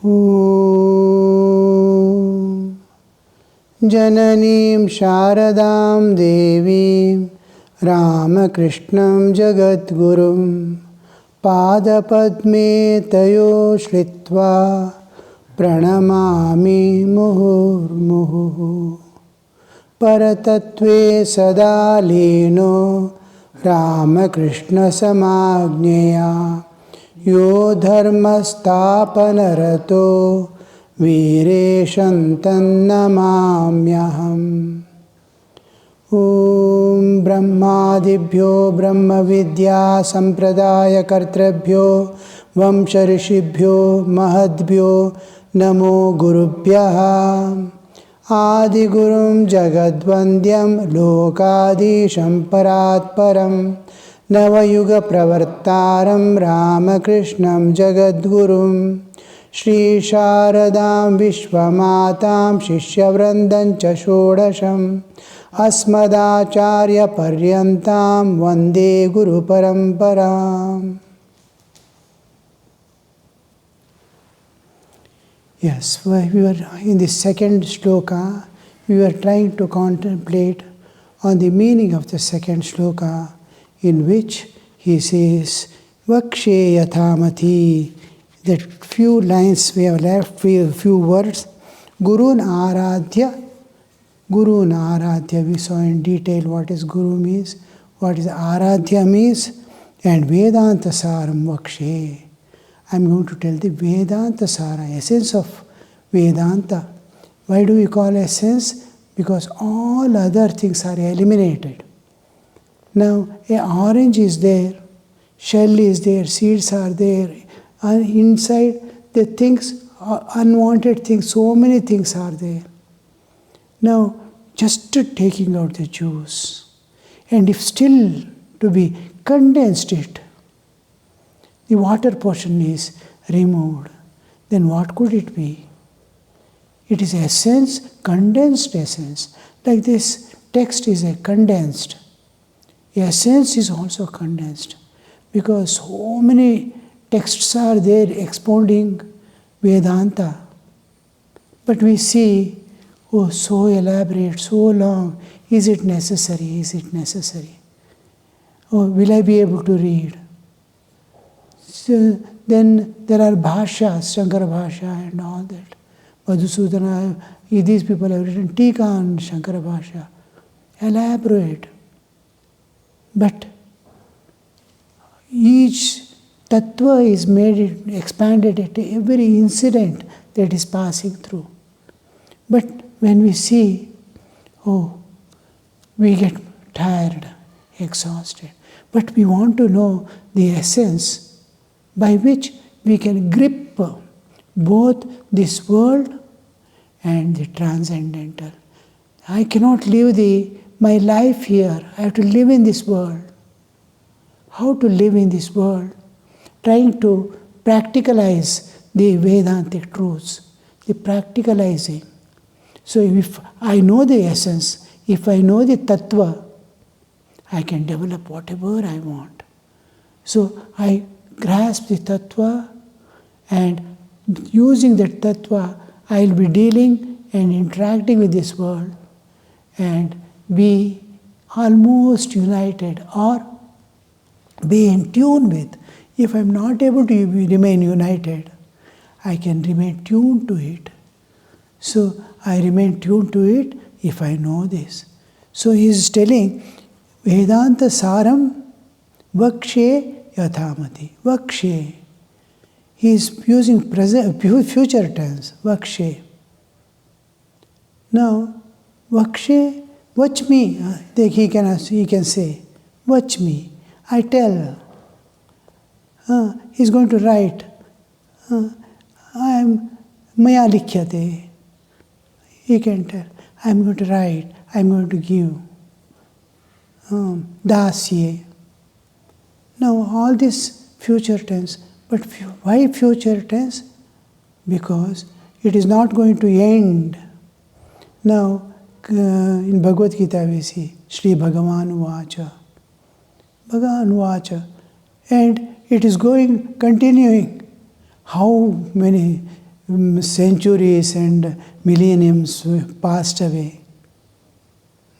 Om Jananim Sharadam Devim Ramakrishnam Jagadgurum Padapadme Tayo Shlitva Pranamami Muhurmuhu Paratatve Sadalino Ramakrishna Samagneya Yo Dharmastapanarato Vireshantan Namamyaham. Om Brahmadibhyo Brahma Vidya Sampradaya Kartrabhyo Vamsharishibhyo Mahadbhyo Namo Gurubhyaha Adi Gurum Jagadvandyam Lokadisham Paratparam Navayuga Pravartaram Ramakrishnam Jagadgurum Shri Sharadam Vishwamatam Shishyavrandam Cha Shodasham Asmadacharya Paryantam Vande Guru Paramparam. Yes, we were in the second shloka, we were trying to contemplate on the meaning of the second shloka, in which he says, Vakshe Yathamati, that few lines we have left, few words, Gurun Aradhya, we saw in detail what is Guru means, what is Aradhya means, and Vedānta Sāram Vakshe. I am going to tell the Vedānta Sāra, essence of Vedānta. Why do we call essence? Because all other things are eliminated. Now, an orange is there, shell is there, seeds are there, and inside the things, unwanted things, so many things are there. Now, just taking out the juice, and if still to be condensed it, the water portion is removed, then what could it be? It is essence, condensed essence. Like this text is a condensed. Essence is also condensed, because so many texts are there expounding Vedanta. But we see, oh, so elaborate, so long. Is it necessary? Is it necessary? Oh, will I be able to read? So then there are bhashas, Shankara Bhasha and all that. Madhusudana, these people have written Tika on Shankara Bhasha. Elaborate. But each tattva is made, expanded at every incident that is passing through. But when we see, oh, we get tired, exhausted. But we want to know the essence by which we can grip both this world and the transcendental. I cannot live my life here. I have to live in this world. How to live in this world? Trying to practicalize the Vedantic truths, the practicalizing. So if I know the essence, if I know the tattva, I can develop whatever I want. So I grasp the tattva, and using that tattva, I will be dealing and interacting with this world and be almost united or be in tune with. If I am not able to remain united, I can remain tuned to it. So I remain tuned to it if I know this. So he is telling, Vedānta Sāram Vakshe Yathamati. Vakshe. He is using future tense, Vakshe. Now, Vakshe, watch me. He can say, watch me. I tell. He's going to write. I am Maya Likhyate. He can tell. I am going to write. I am going to give. Dasye. Now, all this future tense. But why future tense? Because it is not going to end. Now, in Bhagavad Gita we see, Shri Bhagavan Vacha. Bhagavan Vacha. And it is continuing. How many centuries and millenniums passed away.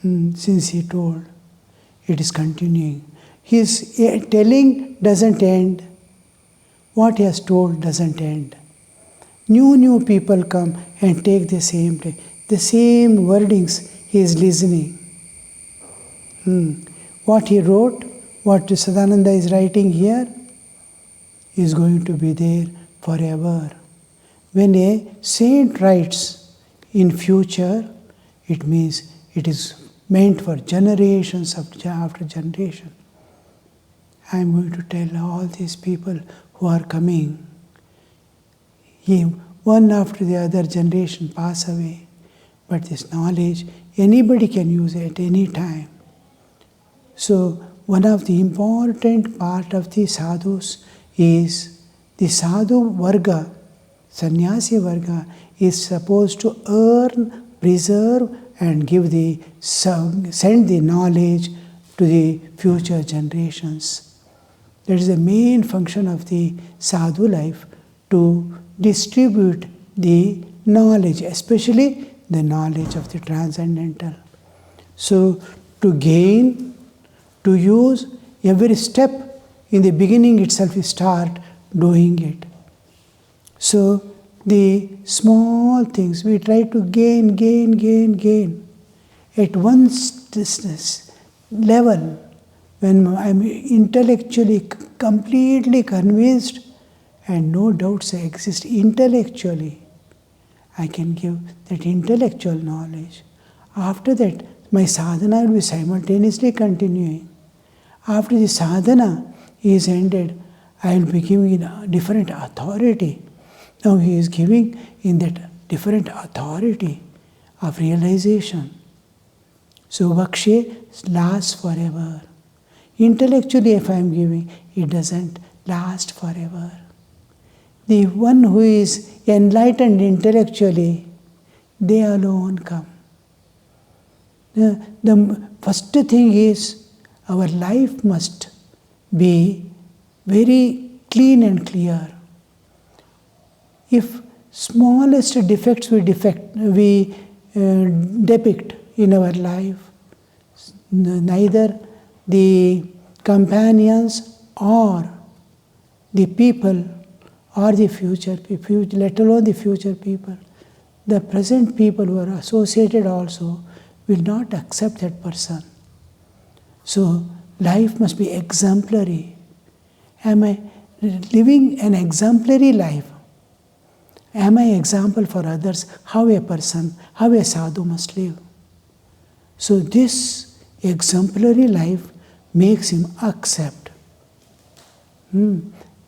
Since he told, it is continuing. His telling doesn't end. What he has told doesn't end. New people come and take the same wordings he is listening. What he wrote, what Sadananda is writing here, is going to be there forever. When a saint writes in future, it means it is meant for generations after generation. I am going to tell all these people who are coming, one after the other generation pass away, but this knowledge, anybody can use it at any time. So, one of the important part of the sadhus is the sadhu varga, sannyasi varga, is supposed to earn, preserve, and send the knowledge to the future generations. That is the main function of the sadhu life, to distribute the knowledge, especially the knowledge of the transcendental. So, to gain, to use, every step in the beginning itself you start doing it. So, the small things we try to gain. At one level, when I am intellectually completely convinced and no doubts exist intellectually, I can give that intellectual knowledge. After that, my sadhana will be simultaneously continuing. After the sadhana is ended, I will be giving a different authority. Now he is giving in that different authority of realization. So Vakshe lasts forever. Intellectually, if I am giving, it doesn't last forever. The one who is enlightened intellectually, they alone come. The first thing is, our life must be very clean and clear. If smallest defects we depict in our life, neither the companions or the people or the future, let alone the future people, the present people who are associated also will not accept that person. So life must be exemplary. Am I living an exemplary life? Am I example for others how a person, how a sadhu must live? So this exemplary life makes him accept.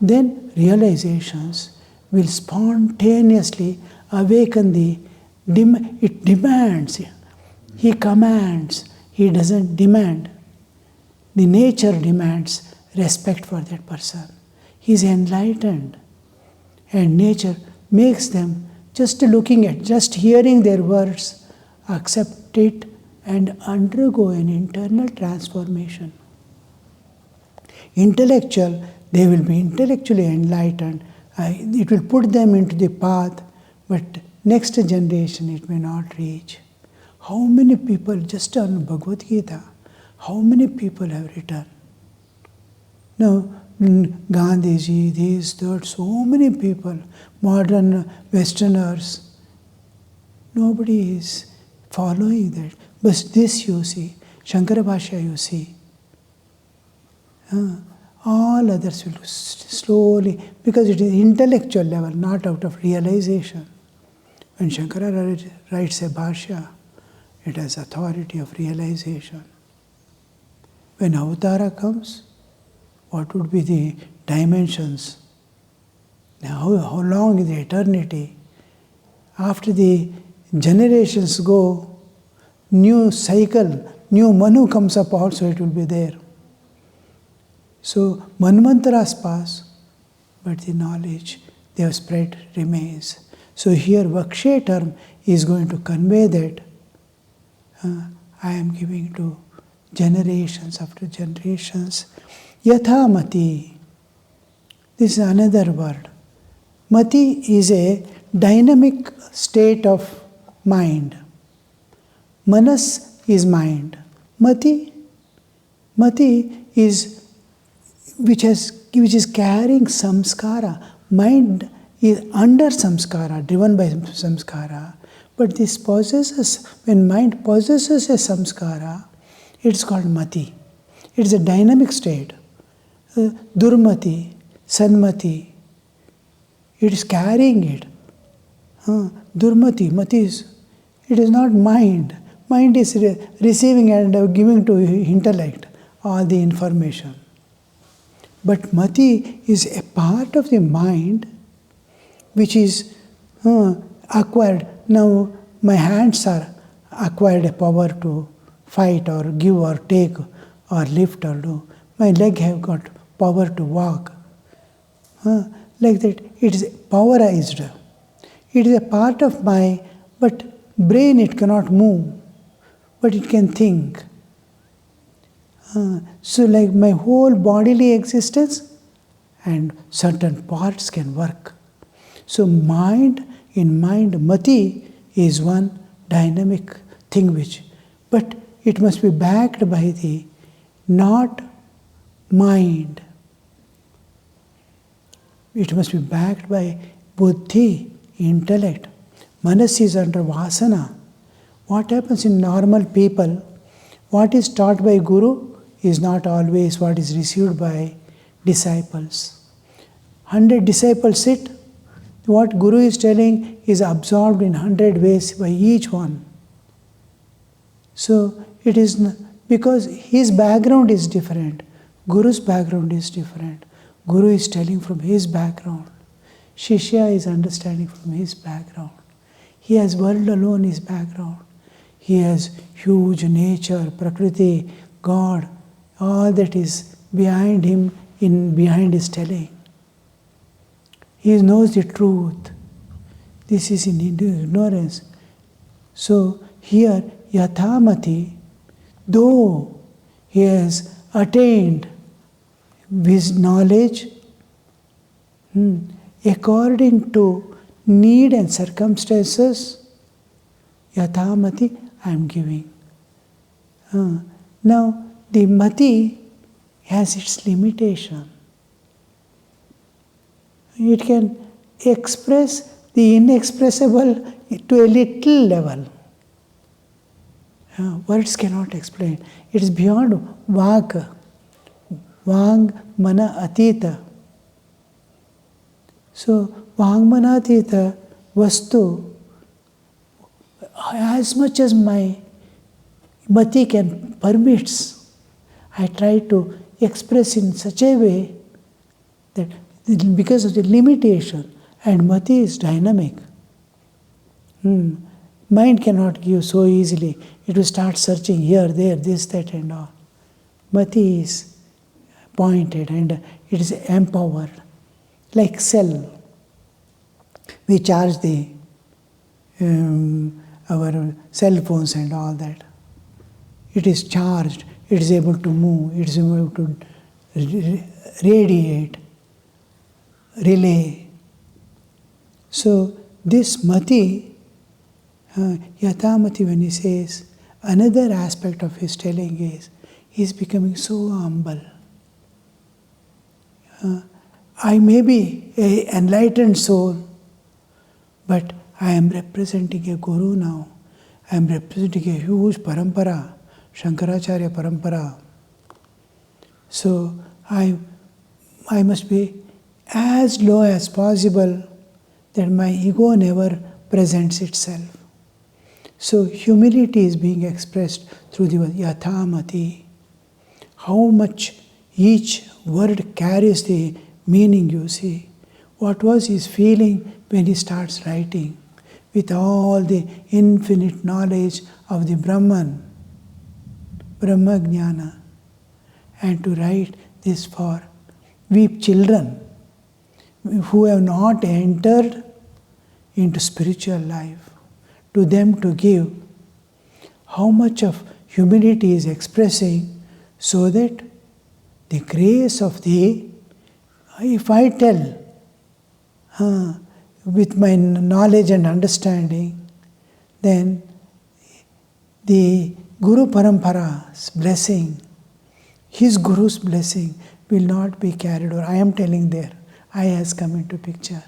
Then realizations will spontaneously awaken it demands. He commands, he doesn't demand. The nature demands respect for that person. He is enlightened, and nature makes them, just looking at, just hearing their words, accept it and undergo an internal transformation. Intellectual, they will be intellectually enlightened. It will put them into the path, but next generation it may not reach. How many people, just on Bhagavad Gita, how many people have written? Now, Gandhiji, this, that, so many people, modern Westerners, nobody is following that. But this you see, Shankara Bhashya you see. All others will slowly, because it is intellectual level, not out of realization. When Shankara writes a Bhashya, it has authority of realization. When Avatara comes, what would be the dimensions? How long is the eternity? After the generations go, new cycle, new Manu comes up also, it will be there. So Manvantaras pass, but the knowledge they have spread remains. So here Vakshe term is going to convey that I am giving to generations after generations. Yatha mati. This is another word. Mati is a dynamic state of mind. Manas is mind. Mati is which is carrying samskara. Mind is under samskara, driven by samskara. But this possesses, when mind possesses a samskara, it's called mati. It's a dynamic state. Durmati, sanmati, it is carrying it. Durmati, mati it is not mind. Mind is receiving and giving to intellect all the information. But mati is a part of the mind which is acquired. Now my hands are acquired a power to fight or give or take or lift or do. My leg have got power to walk. Like that, it is powerized. It is a part of my, but brain it cannot move, but it can think. So like my whole bodily existence and certain parts can work. So in mind, mati is one dynamic thing but it must be backed by the not mind. It must be backed by buddhi, intellect. Manas is under vasana. What happens in normal people, what is taught by guru is not always what is received by disciples. 100 disciples sit, what guru is telling is absorbed in 100 ways by each one. So it is because his background is different, guru's background is different. Guru is telling from his background. Shishya is understanding from his background. He has world alone his background. He has huge nature, prakriti, God, all that is behind him, behind his telling. He knows the truth. This is in ignorance. So here, yathamati, though he has attained his knowledge, according to need and circumstances, yathamati, I am giving. Now, the mati has its limitation. It can express the inexpressible to a little level. Words cannot explain. It is beyond vaka. Vang, mana, atita. So, vang, mana, atita, vastu, as much as my mati can permits, I try to express in such a way that because of the limitation, and mati is dynamic. Mind cannot give so easily. It will start searching here, there, this, that and all. Mati is pointed and it is empowered. Like cell. We charge our cell phones and all that. It is charged, it is able to move, it is able to radiate, relay. So this mati, yatamati, when he says, another aspect of his telling is, he is becoming so humble. I may be an enlightened soul, but I am representing a guru now. I am representing a huge parampara, Shankaracharya parampara. So I must be as low as possible that my ego never presents itself. So humility is being expressed through the yathamati. How much each word carries the meaning, you see. What was his feeling when he starts writing? With all the infinite knowledge of the Brahman, Brahma Jnana. And to write this for weak children who have not entered into spiritual life. To them to give how much of humility is expressing, so that the grace of the, if I tell, with my knowledge and understanding, then the Guru Parampara's blessing, his Guru's blessing will not be carried over. I am telling there, I has come into picture.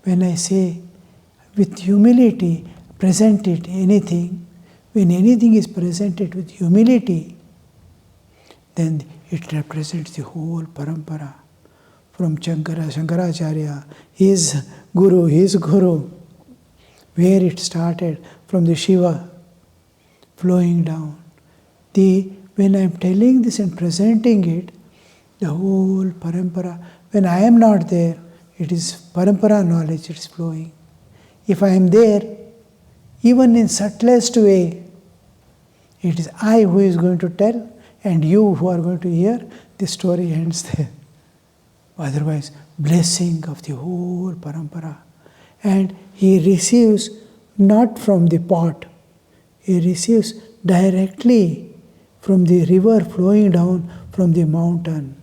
When I say with humility, present it, anything, when anything is presented with humility, then it represents the whole parampara. From Shankaracharya, his guru, where it started, from the Shiva, flowing down. When I am telling this and presenting it, the whole parampara, when I am not there, it is parampara knowledge, it is flowing. If I am there, even in subtlest way, it is I who is going to tell, and you who are going to hear, the story ends there. Otherwise, blessing of the whole parampara. And he receives not from the pot, he receives directly from the river flowing down from the mountain.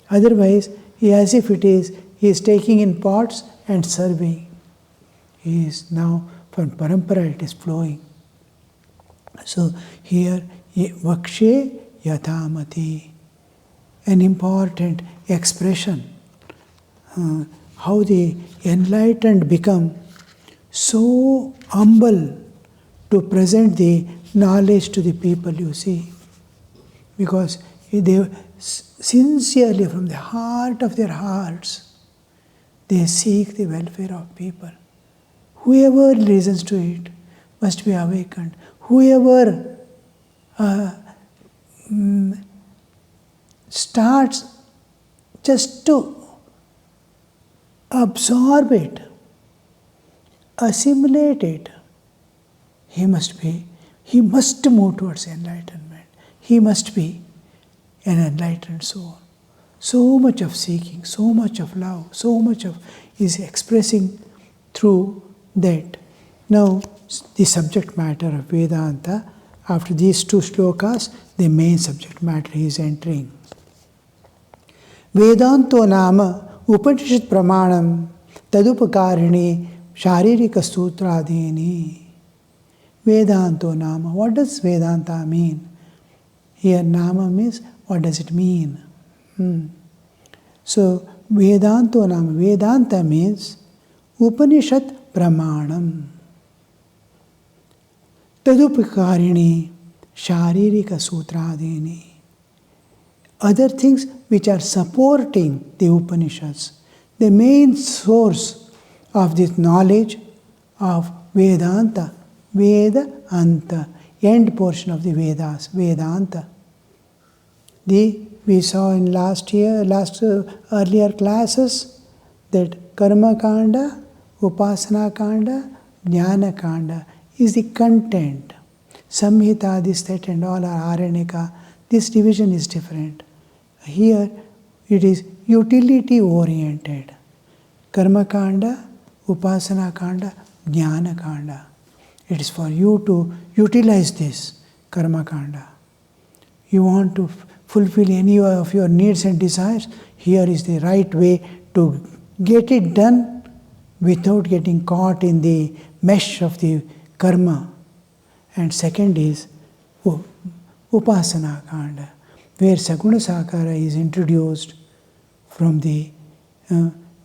Otherwise, as if he is taking in pots and serving. He is now, from parampara it is flowing. So here, vakshe yatamati, an important expression, how the enlightened become so humble to present the knowledge to the people, you see. Because they sincerely, from the heart of their hearts, they seek the welfare of people. Whoever listens to it must be awakened. Whoever starts just to absorb it, assimilate it, he must move towards enlightenment. He must be an enlightened soul. So much of seeking, so much of love, so much of is expressing through that. Now, the subject matter of Vedanta, after these two shlokas, the main subject matter is entering. Vedanto nama Upanishad pramanam tadupakarini sharirika sutradini. Vedanto nama. What does Vedanta mean? Here nama means, what does it mean? So, Vedanto nama. Vedanta means Upanishad pramanam. Tadupakarini sharirika sutradini. Other things which are supporting the Upanishads. The main source of this knowledge of Vedanta, Vedānta, end portion of the Vedas, Vedānta. We saw in earlier classes that Karma Kanda, Upasana Kanda, Jnana Kanda is the content. Samhita, this, that, and all are Aranika. This division is different. Here it is utility oriented. Karma Kanda, Upasana Kanda, Jnana Kanda. It is for you to utilize this Karma Kanda. You want to fulfill any of your needs and desires, here is the right way to get it done without getting caught in the mesh of the karma. And second is Upasana Kanda, where Saguna Sakara is introduced from the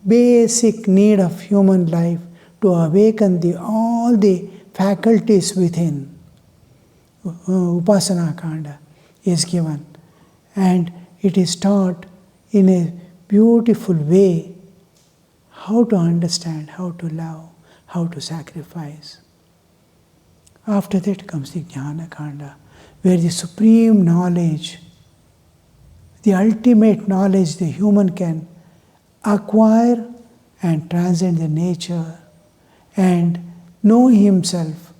basic need of human life to awaken all the faculties within. Upasana Kanda is given, and it is taught in a beautiful way how to understand, how to love, how to sacrifice. After that comes the Jnana Kanda, where the supreme knowledge, the ultimate knowledge the human can acquire and transcend the nature and know himself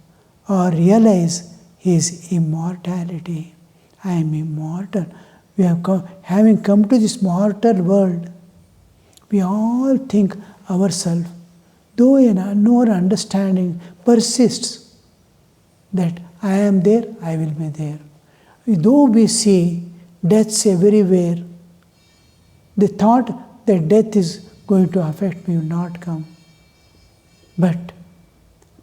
or realize his immortality. I am immortal. We have having come to this mortal world, we all think ourselves, though an unknown understanding persists that I am there, I will be there. Though we see deaths everywhere, the thought that death is going to affect me will not come. But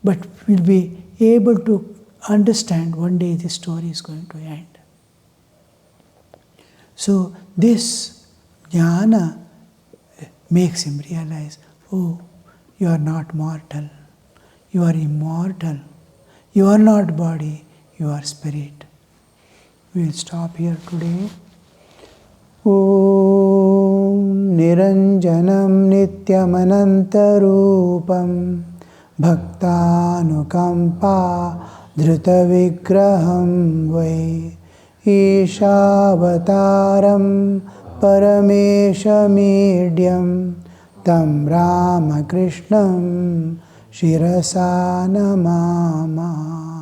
we'll be able to understand one day this story is going to end. So this jnana makes him realize, oh, you are not mortal, you are immortal, you are not body, you are spirit. We will stop here today. Om Niranjanam Nityamanantarupam Bhaktanukampa Dhrutavigraham Vai Ishāvataram Parameshamīdyam Tam Ramakrishnam Shirasa Namama.